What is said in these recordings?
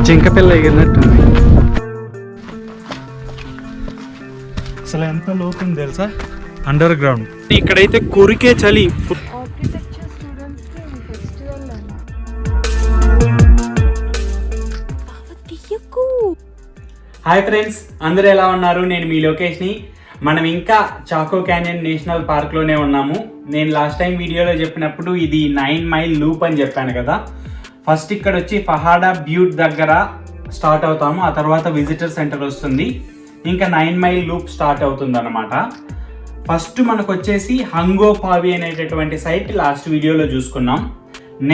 జింక పిల్ల ఎగిరినట్టుంది. అసలు ఎంత లోతుంది తెలుసా, అండర్ గ్రౌండ్. ఇక్కడైతే కొరికే చలి. హాయ్ ఫ్రెండ్స్, అందరూ ఎలా ఉన్నారు? నేను మీ లోకేష్ని. మనం ఇంకా చాకో క్యానియన్ నేషనల్ పార్క్లోనే ఉన్నాము. నేను లాస్ట్ టైం వీడియోలో చెప్పినప్పుడు ఇది 9 మైల్ లూప్ అని చెప్పాను కదా. ఫస్ట్ ఇక్కడ వచ్చి ఫహాడా బ్యూట్ దగ్గర స్టార్ట్ అవుతాము, ఆ తర్వాత విజిటర్ సెంటర్ వస్తుంది, ఇంకా 9 మైల్ లూప్ స్టార్ట్ అవుతుంది అనమాట. ఫస్ట్ మనకు వచ్చేసి హంగో పావి అనేటటువంటి సైట్ లాస్ట్ వీడియోలో చూసుకున్నాం.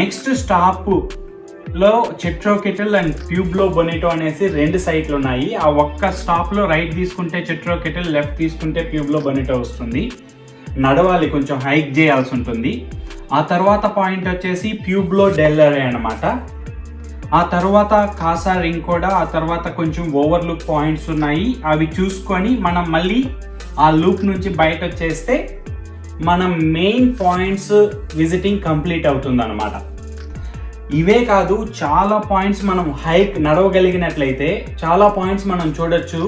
నెక్స్ట్ స్టాప్లో చెట్రోకెటిల్ అండ్ ప్యూబ్లో బొనిటో అనేసి 2 సైట్లు ఉన్నాయి. ఆ ఒక్క స్టాప్లో రైట్ తీసుకుంటే చెట్రోకెటిల్, లెఫ్ట్ తీసుకుంటే ప్యూబ్లో బొనిటో వస్తుంది. నడవాలి, కొంచెం హైక్ చేయాల్సి ఉంటుంది. ఆ తర్వాత పాయింట్ వచ్చేసి ప్యూబ్లో డెల్లరే అనమాట. ఆ తర్వాత కాసా రింకోడా, ఆ తర్వాత కొంచెం ఓవర్లుక్ పాయింట్స్ ఉన్నాయి. అవి చూసుకొని మనం మళ్ళీ ఆ లూప్ నుంచి బయట వచ్చేస్తే మనం మెయిన్ పాయింట్స్ విజిటింగ్ కంప్లీట్ అవుతుంది అనమాట. ఇవే కాదు, చాలా పాయింట్స్ మనం హైక్ నడవగలిగినట్లయితే చాలా పాయింట్స్ మనం చూడొచ్చు.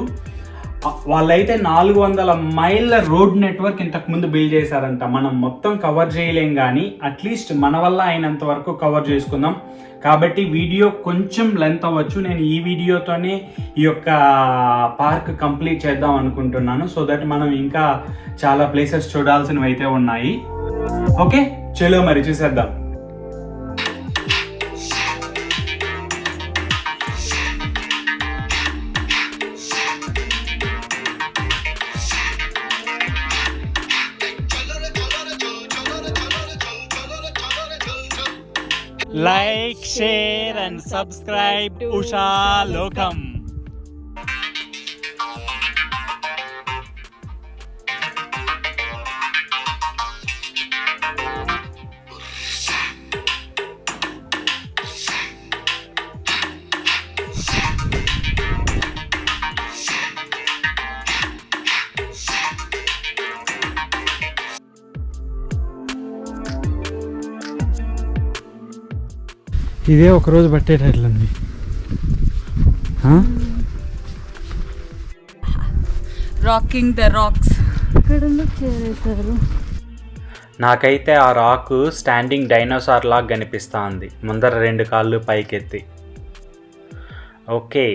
వాళ్ళైతే 400 మైళ్ళ రోడ్ నెట్వర్క్ ఇంతకుముందు బిల్డ్ చేశారంట. మనం మొత్తం కవర్ చేయలేం, కానీ అట్లీస్ట్ మన వల్ల అయినంత వరకు కవర్ చేసుకుందాం. కాబట్టి వీడియో కొంచెం లెంత్ అవ్వచ్చు. నేను ఈ వీడియోతోనే ఈ యొక్క పార్క్ కంప్లీట్ చేద్దాం అనుకుంటున్నాను, సో దట్ మనం ఇంకా చాలా ప్లేసెస్ చూడాల్సినవి అయితే ఉన్నాయి. ఓకే, చలో మరి చూసేద్దాం. Like, share and subscribe Usha Lokam. ఇదే ఒకరోజు పట్టేటట్లుంది. రాకింగ్ ద రాక్స్ చేరేశారు. నాకైతే ఆ రాక్ స్టాండింగ్ డైనోసార్ లాగా కనిపిస్తూ ఉంది, ముందర 2 కాళ్ళు పైకెత్తి. ఓకే,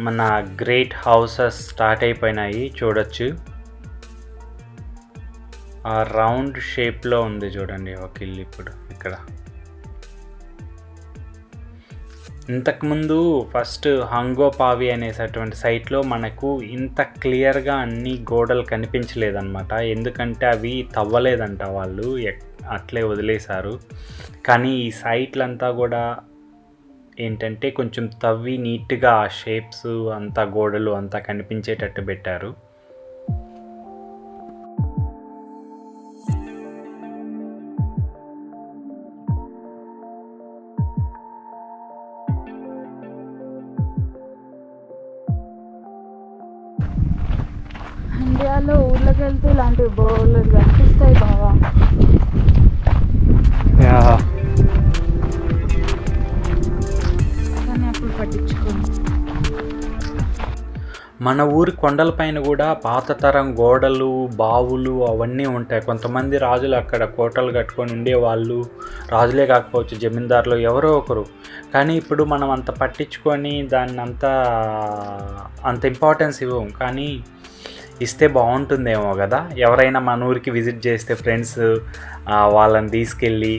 మన గ్రేట్ హౌసెస్ స్టార్ట్ అయిపోయినాయి, చూడొచ్చు. ఆ రౌండ్ షేప్లో ఉంది చూడండి ఒక ఇల్లు ఇప్పుడు ఇక్కడ. ఇంతకుముందు ఫస్ట్ హంగో పావి అనేటటువంటి సైట్లో మనకు ఇంత క్లియర్గా అన్ని గోడలు కనిపించలేదన్నమాట. ఎందుకంటే అవి తవ్వలేదంట, వాళ్ళు అట్లే వదిలేశారు. కానీ ఈ సైట్లంతా కూడా ఏంటంటే కొంచెం తవ్వి నీట్గా ఆ షేప్స్ అంతా, గోడలు అంతా కనిపించేటట్టు పెట్టారు. ఇండియాలో ఊళ్ళకి వెళ్తే ఇలాంటి బోర్లు కనిపిస్తాయి బావా. కానీ అప్పుడు పట్టించుకోండి. మన ఊరి కొండలపైన కూడా పాత తరం గోడలు, బావులు అవన్నీ ఉంటాయి. కొంతమంది రాజులు అక్కడ కోటలు కట్టుకొని ఉండేవాళ్ళు, రాజులే కాకపోవచ్చు, జమీందారులు ఎవరో ఒకరు. కానీ ఇప్పుడు మనం అంత పట్టించుకొని దాన్ని అంత ఇంపార్టెన్స్ ఇవ్వం. కానీ ఇస్తే బాగుంటుందేమో కదా. ఎవరైనా మన ఊరికి విజిట్ చేస్తే ఫ్రెండ్స్, వాళ్ళని తీసుకెళ్ళి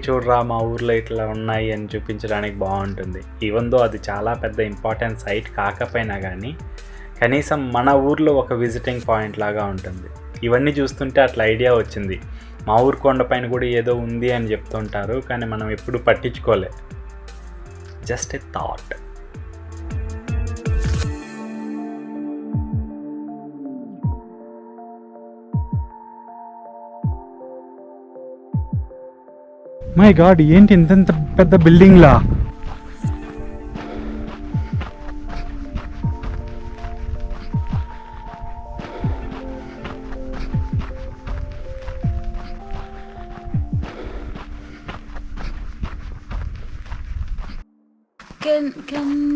చూడరా మా ఊర్లో ఇట్లా ఉన్నాయి అని చూపించడానికి బాగుంటుంది. ఈవెన్ దో అది చాలా పెద్ద ఇంపార్టెంట్ సైట్ కాకపోయినా కానీ కనీసం మన ఊర్లో ఒక విజిటింగ్ పాయింట్ లాగా ఉంటుంది. ఇవన్నీ చూస్తుంటే అట్లా ఐడియా వచ్చింది. మా ఊరు కొండపైన కూడా ఏదో ఉంది అని చెప్తుంటారు, కానీ మనం ఎప్పుడు పట్టించుకోలే. Just a thought. My God, ఏంటి ఇంత పెద్ద బిల్డింగ్లా? Can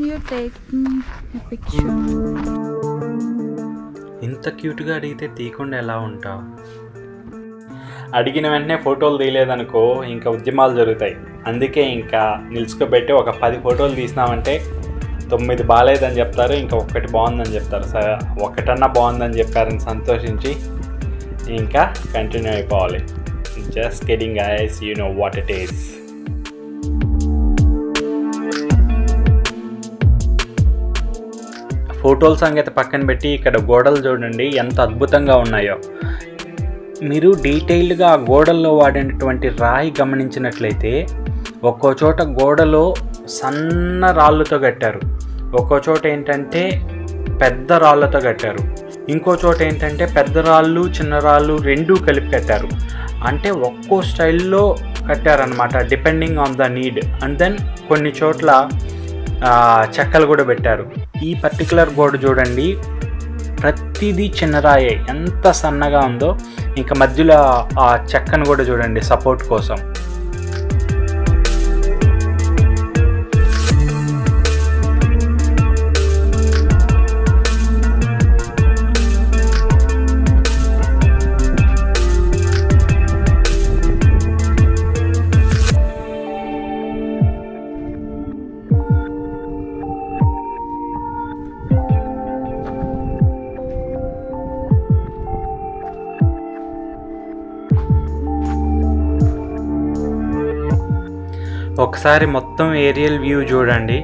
you take me a picture? ఇంత క్యూట్గా అడిగితే తీయకుండా ఎలా ఉంటావు? అడిగిన వెంటనే ఫోటోలు తీయలేదనుకో ఇంకా ఉద్యమాలు జరుగుతాయి. అందుకే ఇంకా నిలుచుకోబెట్టి ఒక 10 ఫోటోలు తీసినామంటే 9 బాగాలేదని చెప్తారు, ఇంకా 1 బాగుందని చెప్తారు. సరే, 1 బాగుందని చెప్పారని సంతోషించి ఇంకా కంటిన్యూ అయిపోవాలి. Just kidding guys, you know what it is. ఫోటోల సంగతి పక్కన పెట్టి ఇక్కడ గోడలు చూడండి ఎంత అద్భుతంగా ఉన్నాయో. మీరు డీటెయిల్డ్గా ఆ గోడల్లో వాడినటువంటి రాయి గమనించినట్లయితే ఒక్కో చోట గోడలో సన్న రాళ్ళతో కట్టారు, ఒక్కో చోట ఏంటంటే పెద్ద రాళ్ళతో కట్టారు, ఇంకో చోట ఏంటంటే పెద్ద రాళ్ళు చిన్న రాళ్ళు రెండూ కలిపి కట్టారు. అంటే ఒక్కో స్టైల్లో కట్టారనమాట, depending on the need. And then కొన్ని చోట్ల చెక్కలు కూడా పెట్టారు. ఈ పర్టికులర్ గోడ చూడండి, ప్రతిదీ చిన్నరాయే, ఎంత సన్నగా ఉందో. ఇంకా మధ్యలో ఆ చెక్కను కూడా చూడండి సపోర్ట్ కోసం. ఒకసారి మొత్తం ఏరియల్ వ్యూ చూడండి.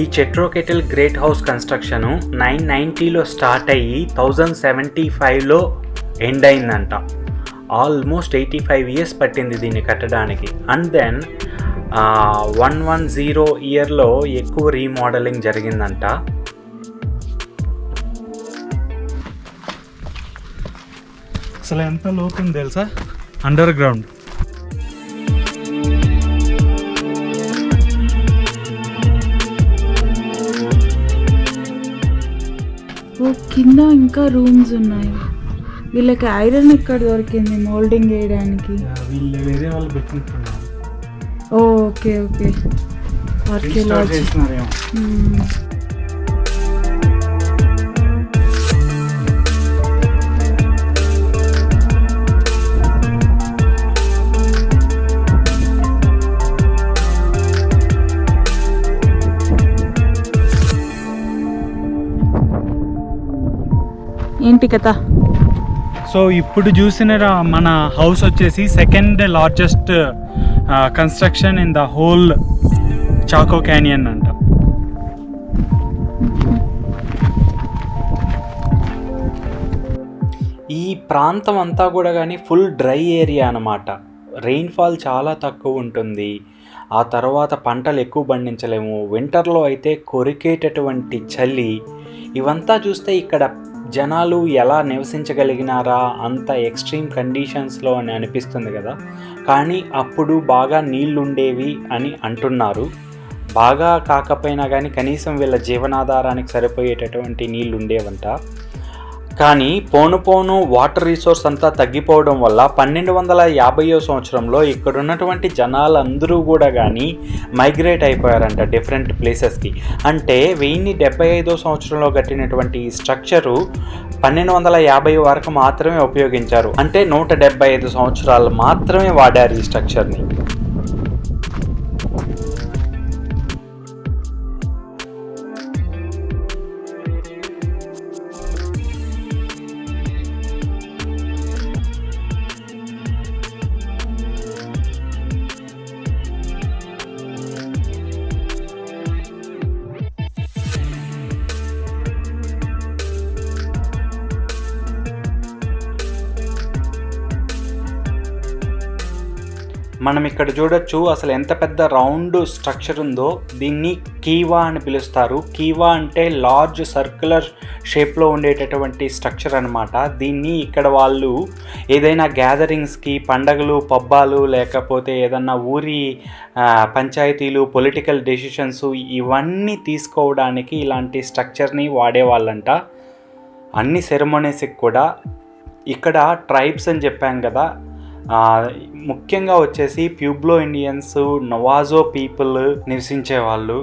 ఈ చెట్రోకెటిల్ గ్రేట్ హౌస్ కన్స్ట్రక్షను 990లో స్టార్ట్ అయ్యి 1075లో ఎండ్ అయిందంట. ఆల్మోస్ట్ 85 ఇయర్స్ పట్టింది దీన్ని కట్టడానికి. అండ్ దెన్ 110 ఇయర్లో ఎక్కువ రీమోడలింగ్ జరిగిందంట. అసలు ఎంత లోతుంది తెలుసా, అండర్ గ్రౌండ్. ఓ కింద ఇంకా రూమ్స్ ఉన్నాయి. వీళ్ళకి ఐరన్ ఎక్కడ దొరికింది మోల్డింగ్ వేయడానికి? వీళ్ళు వేరే వాళ్ళు పెట్టినట్టున్నారు. Okay okay, archaeology. ఏంటి కథ? సో ఇప్పుడు చూసిన మన హౌస్ వచ్చేసి second largest construction in the whole Chaco Canyon అంట. ఈ ప్రాంతం అంతా కూడా కానీ ఫుల్ డ్రై ఏరియా అన్నమాట. రెయిన్ఫాల్ చాలా తక్కువ ఉంటుంది. ఆ తర్వాత పంటలు ఎక్కువ పండించలేము. వింటర్లో అయితే కొరికేటటువంటి చలి. ఇవంతా చూస్తే ఇక్కడ జనాలు ఎలా నివసించగలిగినారా అంత ఎక్స్ట్రీమ్ కండిషన్స్లో అని అనిపిస్తుంది కదా. కానీ అప్పుడు బాగా నీళ్ళు ఉండేవి అని అంటున్నారు. బాగా కాకపోయినా కానీ కనీసం వీళ్ళ జీవనాధారానికి సరిపోయేటటువంటి నీళ్ళు ఉండేవంట. కానీ పోను పోను వాటర్ రిసోర్స్ అంతా తగ్గిపోవడం వల్ల 1250వ సంవత్సరంలో ఇక్కడ ఉన్నటువంటి జనాలందరూ కూడా కానీ మైగ్రేట్ అయిపోయారంట డిఫరెంట్ ప్లేసెస్కి. అంటే 1075వ సంవత్సరంలో కట్టినటువంటి ఈ స్ట్రక్చరు 1250 వరకు మాత్రమే ఉపయోగించారు. అంటే 175 సంవత్సరాలు మాత్రమే వాడారు ఈ స్ట్రక్చర్ని. మనం ఇక్కడ చూడొచ్చు అసలు ఎంత పెద్ద రౌండ్ స్ట్రక్చర్ ఉందో. దీన్ని కీవా అని పిలుస్తారు. కీవా అంటే లార్జ్ సర్క్యులర్ షేప్లో ఉండేటటువంటి స్ట్రక్చర్ అనమాట. దీన్ని ఇక్కడ వాళ్ళు ఏదైనా గ్యాదరింగ్స్కి, పండగలు, పబ్బాలు, లేకపోతే ఏదన్నా ఊరి పంచాయతీలు, పొలిటికల్ డెసిషన్స్ ఇవన్నీ తీసుకోవడానికి ఇలాంటి స్ట్రక్చర్ని వాడేవాళ్ళంట. అన్ని సెరమోనీస్కి కూడా. ఇక్కడ ట్రైబ్స్ అని చెప్పాం కదా, ముఖ్యంగా వచ్చేసి ప్యూబ్లో ఇండియన్స్, నవాజో పీపుల్ నివసించే వాళ్ళు.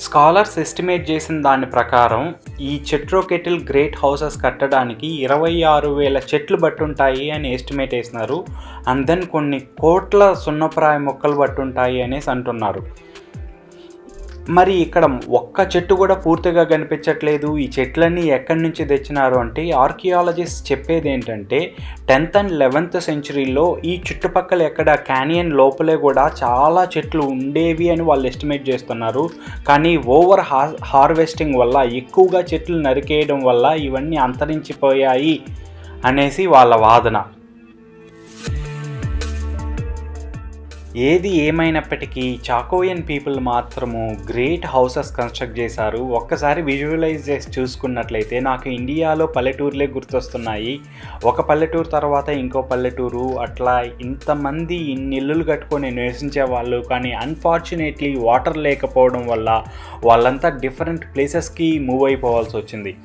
స్కాలర్స్ ఎస్టిమేట్ చేసిన దాని ప్రకారం ఈ చెట్రోకెటిల్ గ్రేట్ హౌసెస్ కట్టడానికి 26,000 చెట్లు బట్టుంటాయి అని ఎస్టిమేట్ వేసినారు. అండ్ దెన్ కొన్ని కోట్ల సున్నప్రాయ మొక్కలు బట్టుంటాయి అనేసి అంటున్నారు. మరి ఇక్కడ ఒక్క చెట్టు కూడా పూర్తిగా కనిపించట్లేదు. ఈ చెట్లన్నీ ఎక్కడి నుంచి తెచ్చినారు అంటే ఆర్కియాలజిస్ట్ చెప్పేది ఏంటంటే 10th and 11th సెంచరీలో ఈ చుట్టుపక్కల ఎక్కడ క్యానియన్ లోపలే కూడా చాలా చెట్లు ఉండేవి అని వాళ్ళు ఎస్టిమేట్ చేస్తున్నారు. కానీ ఓవర్ హార్వెస్టింగ్ వల్ల, ఎక్కువగా చెట్లు నరికేయడం వల్ల ఇవన్నీ అంతరించిపోయాయి అనేసి వాళ్ళ వాదన. ఏది ఏమైనప్పటికీ చాకోయన్ పీపుల్ మాత్రము గ్రేట్ హౌసెస్ కన్స్ట్రక్ట్ చేశారు. ఒక్కసారి విజువలైజ్ చేసి చూసుకున్నట్లయితే నాకు ఇండియాలో పల్లెటూరులే గుర్తొస్తున్నాయి. ఒక పల్లెటూరు తర్వాత ఇంకో పల్లెటూరు, అట్లా ఇంతమంది ఇన్ని ఇల్లులు కట్టుకొని నివసించే వాళ్ళు. కానీ అన్ఫార్చునేట్లీ వాటర్ లేకపోవడం వల్ల వాళ్ళంతా డిఫరెంట్ ప్లేసెస్కి మూవ్ అయిపోవాల్సి వచ్చింది.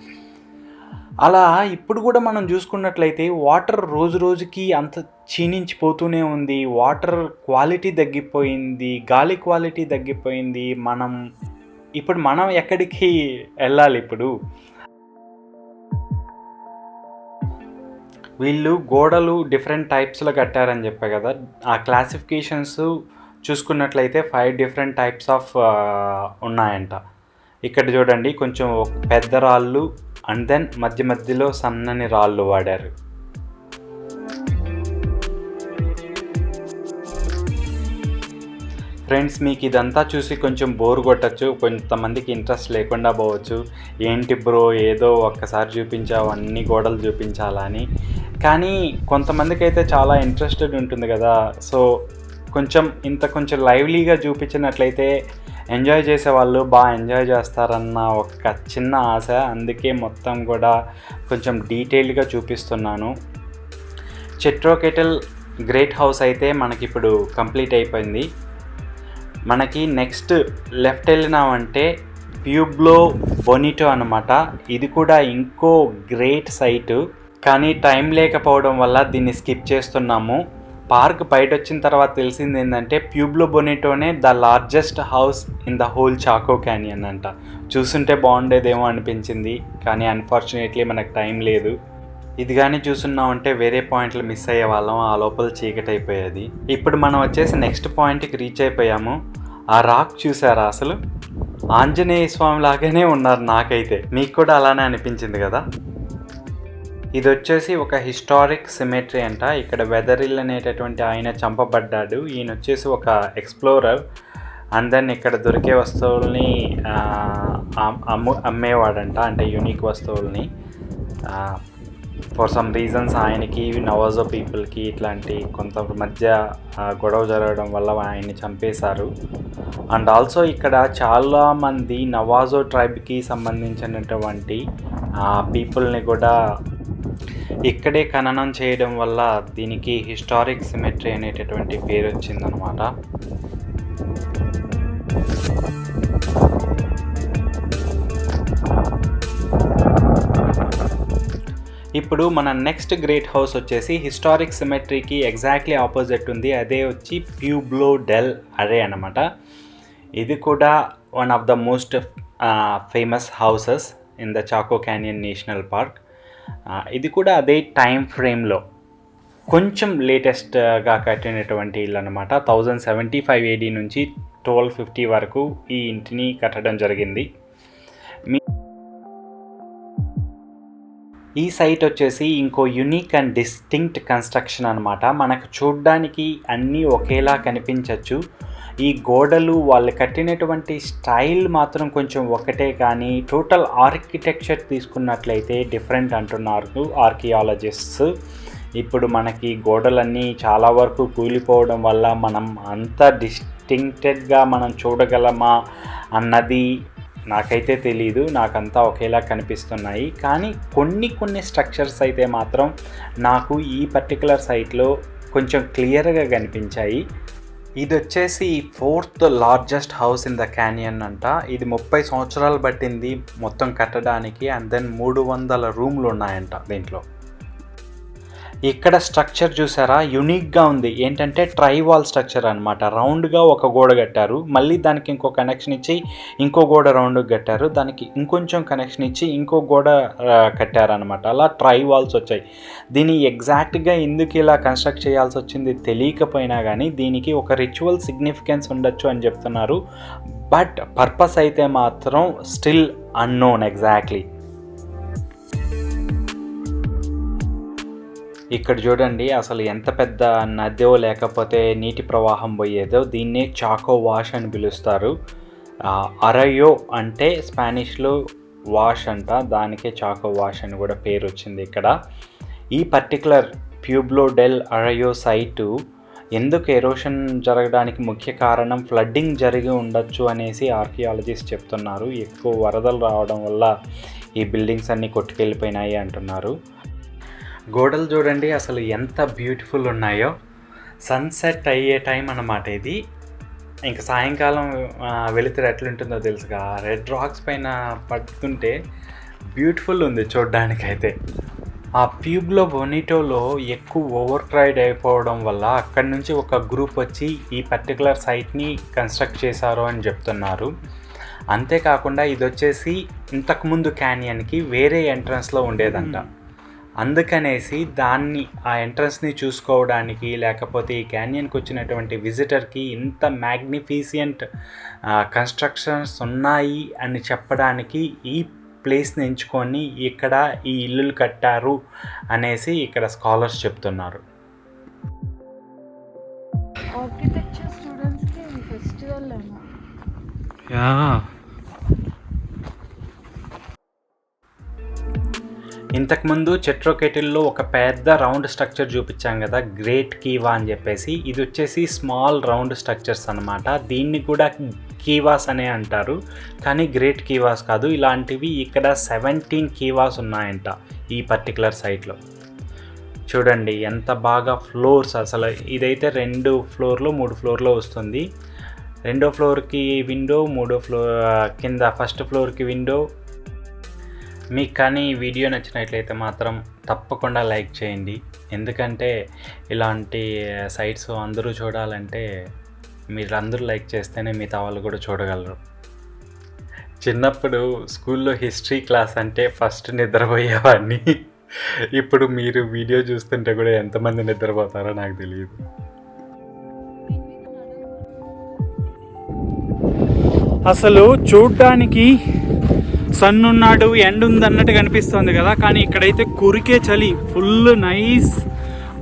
అలా ఇప్పుడు కూడా మనం చూసుకున్నట్లయితే వాటర్ రోజు రోజుకి అంత క్షీణించిపోతూనే ఉంది. వాటర్ క్వాలిటీ తగ్గిపోయింది, గాలి క్వాలిటీ తగ్గిపోయింది. ఇప్పుడు మనం ఎక్కడికి వెళ్ళాలి? ఇప్పుడు వీళ్ళు గోడలు డిఫరెంట్ టైప్స్లో కట్టారని చెప్పా కదా. ఆ క్లాసిఫికేషన్స్ చూసుకున్నట్లయితే 5 డిఫరెంట్ టైప్స్ ఆఫ్ ఉన్నాయంట. ఇక్కడ చూడండి, కొంచెం పెద్ద రాళ్ళు అండ్ దెన్ మధ్య మధ్యలో సన్నని రాళ్ళు వాడారు. ఫ్రెండ్స్, మీకు ఇదంతా చూసి కొంచెం బోర్ కొట్టచ్చు, కొంతమందికి ఇంట్రెస్ట్ లేకుండా పోవచ్చు. ఏంటి బ్రో, ఏదో ఒక్కసారి చూపించావు అన్ని గోడలు చూపించాలని. కానీ కొంతమందికి అయితే చాలా ఇంట్రెస్టెడ్ ఉంటుంది కదా. సో కొంచెం లైవ్లీగా చూపించినట్లయితే ఎంజాయ్ చేసేవాళ్ళు బాగా ఎంజాయ్ చేస్తారన్న ఒక చిన్న ఆశ. అందుకే మొత్తం కూడా కొంచెం డీటెయిల్డ్గా చూపిస్తున్నాను. చెట్రోకెటిల్ గ్రేట్ హౌస్ అయితే మనకిప్పుడు కంప్లీట్ అయిపోయింది. మనకి నెక్స్ట్ లెఫ్ట్ వెళ్ళినామంటే ప్యూబ్లో బొనిటో అనమాట. ఇది కూడా ఇంకో గ్రేట్ సైటు, కానీ టైం లేకపోవడం వల్ల దీన్ని స్కిప్ చేస్తున్నాము. పార్క్ బయట వచ్చిన తర్వాత తెలిసింది ఏంటంటే ప్యూబ్లో బొనిటోనే the largest house in the whole Chaco Canyon అంట. చూస్తుంటే బాగుండేదేమో అనిపించింది, కానీ అన్ఫార్చునేట్లీ మనకు టైం లేదు. ఇది కానీ చూస్తున్నామంటే వేరే పాయింట్లు మిస్ అయ్యే వాళ్ళం, ఆ లోపల చీకటి అయిపోయేది. ఇప్పుడు మనం వచ్చేసి నెక్స్ట్ పాయింట్కి రీచ్ అయిపోయాము. ఆ రాక్ చూసారా? అసలు ఆంజనేయ స్వామి లాగానే ఉన్నారు. నాకైతే, మీకు కూడా అలానే అనిపించింది కదా. ఇది వచ్చేసి ఒక హిస్టారిక్ సిమెట్రీ అంట. ఇక్కడ వెదరిల్ అనేటటువంటి ఆయన చంపబడ్డాడు. ఈయన వచ్చేసి ఒక ఎక్స్ప్లోరర్. అండ్ దెన్ ఇక్కడ దొరికే వస్తువుల్ని అమ్మేవాడంట, అంటే యూనిక్ వస్తువుల్ని. ఫర్ సమ్ రీజన్స్ ఆయనకి నవాజో పీపుల్కి ఇట్లాంటి కొంత మధ్య గొడవ జరగడం వల్ల ఆయన్ని చంపేశారు. అండ్ ఆల్సో ఇక్కడ చాలామంది నవాజో ట్రైబ్కి సంబంధించినటువంటి పీపుల్ని కూడా ఇక్కడే ఖననం చేయడం వల్ల దీనికి హిస్టారిక్ సిమెట్రీ అనేటటువంటి పేరు వచ్చిందనమాట. ఇప్పుడు మన నెక్స్ట్ గ్రేట్ హౌస్ వచ్చేసి హిస్టారిక్ సిమెట్రీకి ఎగ్జాక్ట్లీ ఆపోజిట్ ఉంది. అదే వచ్చి ప్యూబ్లో డెల్ అరే అనమాట. ఇది కూడా one of the most famous houses in the Chaco Canyon national Park. ఇది కూడా అదే టైం ఫ్రేమ్లో కొంచెం లేటెస్ట్గా కట్టినటువంటి ఇల్లు అనమాట. 1075 AD నుంచి 1250 వరకు ఈ ఇంటిని కట్టడం జరిగింది. ఈ సైట్ వచ్చేసి ఇంకో యూనిక్ అండ్ డిస్టింక్ట్ కన్స్ట్రక్షన్ అనమాట. మనకు చూడ్డానికి అన్నీ ఒకేలా కనిపించవచ్చు. ఈ గోడలు వాళ్ళు కట్టినటువంటి స్టైల్ మాత్రం కొంచెం ఒకటే, కానీ టోటల్ ఆర్కిటెక్చర్ తీసుకున్నట్లయితే డిఫరెంట్ అంటున్నారు ఆర్కియాలజిస్ట్స్. ఇప్పుడు మనకి గోడలన్నీ చాలా వరకు కూలిపోవడం వల్ల మనం అంత డిస్టింక్టెడ్గా మనం చూడగలమా అన్నది నాకైతే తెలీదు. నాకంతా ఒకేలా కనిపిస్తున్నాయి, కానీ కొన్ని స్ట్రక్చర్స్ అయితే మాత్రం నాకు ఈ పర్టికులర్ సైట్లో కొంచెం క్లియర్గా కనిపించాయి. ఇది వచ్చేసి 4th largest house in the canyon అంట. ఇది 30 సంవత్సరాలు పట్టింది మొత్తం కట్టడానికి. అండ్ దెన్ 300 రూమ్లు ఉన్నాయంట దీంట్లో. ఇక్కడ స్ట్రక్చర్ చూసారా, యునిక్గా ఉంది. ఏంటంటే ట్రై వాల్ స్ట్రక్చర్ అనమాట. రౌండ్గా ఒక గోడ కట్టారు, మళ్ళీ దానికి ఇంకో కనెక్షన్ ఇచ్చి ఇంకో గోడ రౌండ్గా కట్టారు, దానికి ఇంకొంచెం కనెక్షన్ ఇచ్చి ఇంకో గోడ కట్టారనమాట. అలా ట్రై వాల్స్ వచ్చాయి. దీన్ని ఎగ్జాక్ట్గా ఎందుకు ఇలా కన్స్ట్రక్ట్ చేయాల్సి వచ్చింది తెలియకపోయినా కానీ దీనికి ఒక రిచువల్ సిగ్నిఫికెన్స్ ఉండొచ్చు అని చెప్తున్నారు. బట్ పర్పస్ అయితే మాత్రం స్టిల్ అన్నోన్ ఎగ్జాక్ట్లీ. ఇక్కడ చూడండి అసలు ఎంత పెద్ద నదో లేకపోతే నీటి ప్రవాహం పోయేదో. దీన్నే చాకో వాష్ అని పిలుస్తారు. అరయో అంటే స్పానిష్లో వాష్ అంట, దానికే చాకో వాష్ అని కూడా పేరు వచ్చింది ఇక్కడ. ఈ పర్టికులర్ ప్యూబ్లో డెల్ అరయో సైటు ఎందుకు ఎరోషన్ జరగడానికి ముఖ్య కారణం ఫ్లడ్డింగ్ జరిగి ఉండొచ్చు అనేసి ఆర్కియాలజిస్ట్ చెప్తున్నారు. ఎక్కువ వరదలు రావడం వల్ల ఈ బిల్డింగ్స్ అన్నీ కొట్టుకెళ్ళిపోయినాయి అంటున్నారు. గోడలు చూడండి అసలు ఎంత బ్యూటిఫుల్ ఉన్నాయో. సన్సెట్ అయ్యే టైం అన్నమాట ఇది. ఇంకా సాయంకాలం వెలుతురు ఎట్లుంటుందో తెలుసుగా, రెడ్ రాక్స్ పైన పడుతుంటే బ్యూటిఫుల్ ఉంది చూడ్డానికైతే. ఆ ప్యూబ్లో బొనిటోలో ఎక్కువ ఓవర్ క్రైడ్ అయిపోవడం వల్ల అక్కడి నుంచి ఒక గ్రూప్ వచ్చి ఈ పర్టికులర్ సైట్ని కన్స్ట్రక్ట్ చేశారు అని చెప్తున్నారు. అంతేకాకుండా ఇది వచ్చేసి ఇంతకుముందు క్యానియన్కి వేరే ఎంట్రన్స్లో ఉండేదంట. అందుకనేసి దాన్ని ఆ ఎంట్రన్స్ని చూసుకోవడానికి లేకపోతే ఈ క్యానియన్కి వచ్చినటువంటి విజిటర్కి ఇంత మ్యాగ్నిఫిషియంట్ కన్స్ట్రక్షన్స్ ఉన్నాయి అని చెప్పడానికి ఈ ప్లేస్ని ఎంచుకొని ఇక్కడ ఈ ఇల్లులు కట్టారు అనేసి ఇక్కడ స్కాలర్స్ చెప్తున్నారు. ఆర్కిటెక్చర్ స్టూడెంట్స్కి ఫెస్టివల్ ఏమో. ఇంతకుముందు చెట్రోకెటిల్లో ఒక పెద్ద రౌండ్ స్ట్రక్చర్ చూపించాం కదా, గ్రేట్ కీవా అని చెప్పేసి. ఇది వచ్చేసి స్మాల్ రౌండ్ స్ట్రక్చర్స్ అనమాట. దీన్ని కూడా కీవాస్ అనే అంటారు, కానీ గ్రేట్ కీవాస్ కాదు. ఇలాంటివి ఇక్కడ 17 కీవాస్ ఉన్నాయంట ఈ పర్టికులర్ సైట్లో. చూడండి ఎంత బాగా ఫ్లోర్స్. అసలు ఇదైతే 2 ఫ్లోర్లో 3 ఫ్లోర్లో వస్తుంది. 2వ ఫ్లోర్కి విండో, 3వ ఫ్లోర్ కింద 1st ఫ్లోర్కి విండో. మీకు కానీ ఈ వీడియో నచ్చినట్లయితే మాత్రం తప్పకుండా లైక్ చేయండి. ఎందుకంటే ఇలాంటి సైట్స్ అందరూ చూడాలంటే మీరు అందరూ లైక్ చేస్తేనే మిగతా వాళ్ళు కూడా చూడగలరు. చిన్నప్పుడు స్కూల్లో హిస్టరీ క్లాస్ అంటే ఫస్ట్ నిద్రపోయేవాడిని. ఇప్పుడు మీరు వీడియో చూస్తుంటే కూడా ఎంతమంది నిద్రపోతారో నాకు తెలియదు. అసలు చూడ్డానికి సన్ ఉన్నాడు, ఎండ్ ఉంది అన్నట్టు కనిపిస్తుంది కదా, కానీ ఇక్కడైతే కురికే చలి. ఫుల్ నైస్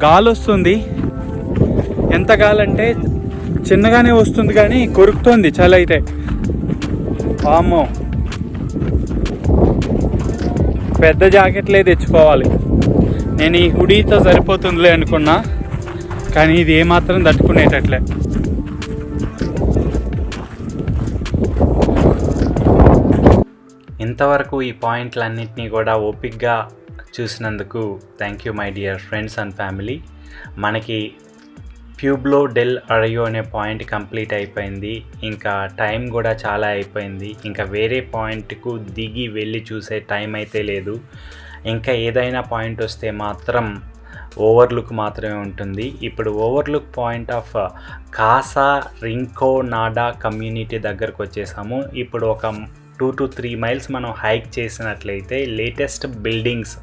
గాలి వస్తుంది. ఎంత గాలి అంటే చిన్నగానే వస్తుంది కానీ కొరుకుతుంది చలి అయితే. వామ్మో, పెద్ద జాకెట్లే తెచ్చుకోవాలి. నేను ఈ హుడీతో సరిపోతుందిలే అనుకున్నా, కానీ ఇది ఏమాత్రం తట్టుకునేటట్లే. ఇంతవరకు ఈ పాయింట్లన్నింటినీ కూడా ఓపిక్గా చూసినందుకు thank you my dear friends and family. మనకి ప్యూబ్లో డెల్ అరయో అనే పాయింట్ కంప్లీట్ అయిపోయింది. ఇంకా టైం కూడా చాలా అయిపోయింది. ఇంకా వేరే పాయింట్కు దిగి వెళ్ళి చూసే టైం అయితే లేదు. ఇంకా ఏదైనా పాయింట్ వస్తే మాత్రం ఓవర్లుక్ మాత్రమే ఉంటుంది. ఇప్పుడు overlook point of Kasa రింకోనాడా community దగ్గరకు వచ్చేసాము. ఇప్పుడు ఒక 2 to 3 మైల్స్ మనం హైక్ చేసినట్లయితే లేటెస్ట్ బిల్డింగ్స్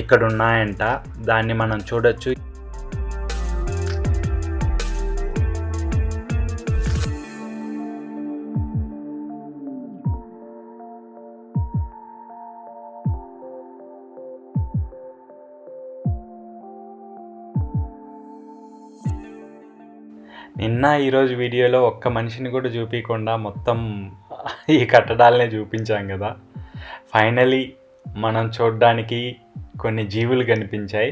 ఇక్కడ ఉన్నాయంట, దాన్ని మనం చూడొచ్చు. నిన్న ఈరోజు వీడియోలో ఒక్క మనిషిని కూడా చూపించకుండా మొత్తం ఈ కట్టడాలనే చూపించాం కదా. ఫైనలీ మనం చూడడానికి కొన్ని జీవులు కనిపించాయి.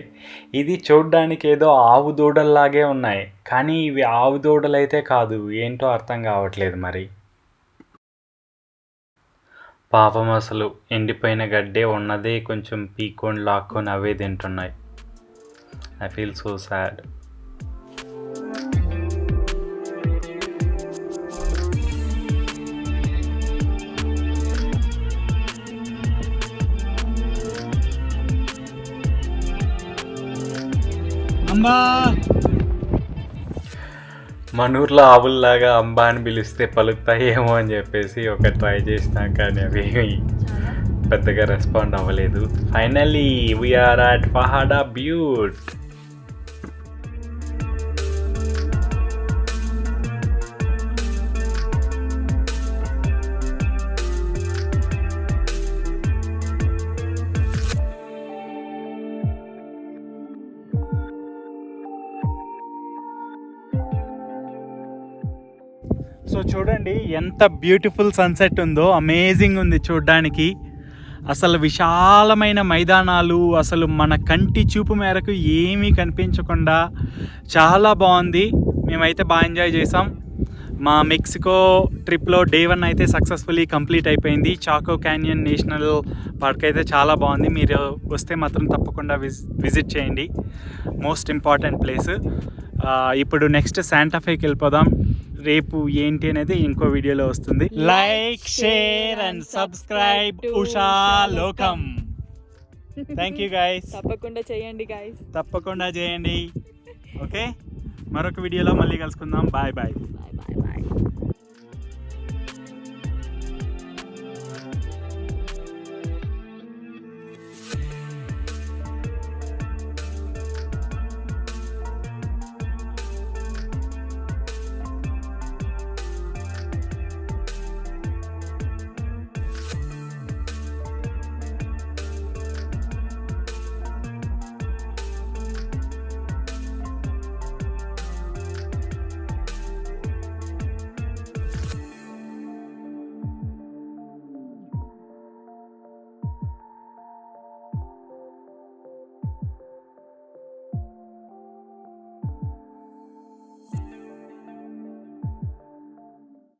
ఇది చూడడానికి ఏదో ఆవు దూడల్లాగే ఉన్నాయి, కానీ ఇవి ఆవు దూడలైతే కాదు. ఏంటో అర్థం కావట్లేదు మరి. పాపం అసలు ఎండిపోయిన గడ్డే ఉన్నదే కొంచెం పీక్కొని లాక్కొని అవే తింటున్నాయి. I feel so sad. మన ఊర్లో ఆవుల్లాగా అంబా అని పిలిస్తే పలుకుతాయేమో అని చెప్పేసి ఒక ట్రై చేసినా కానీ అవి పెద్దగా రెస్పాండ్ అవ్వలేదు. Finally we're at Pahada Butte. So చూడండి ఎంత బ్యూటిఫుల్ సన్సెట్ ఉందో, అమేజింగ్ ఉంది చూడడానికి. అసలు విశాలమైన మైదానాలు, అసలు మన కంటి చూపు మేరకు ఏమీ కనిపించకుండా చాలా బాగుంది. మేమైతే బాగా ఎంజాయ్ చేసాం. మా మెక్సికో ట్రిప్లో డే 1 అయితే సక్సెస్ఫుల్లీ కంప్లీట్ అయిపోయింది. చాకో క్యానియన్ నేషనల్ పార్క్ అయితే చాలా బాగుంది. మీరు వస్తే మాత్రం తప్పకుండా విజిట్ చేయండి. Most important place. ఇప్పుడు నెక్స్ట్ శాంటాఫేకి వెళ్ళిపోదాం. రేపు ఏంటి అనేది ఇంకో వీడియోలో వస్తుంది. Like, share and subscribe Usha Lokam. Thank you guys. తప్పకుండా చేయండి గైస్. తప్పకుండా చేయండి. ఓకే, మరొక వీడియోలో మళ్ళీ కలుసుకుందాం. Bye bye. Bye bye.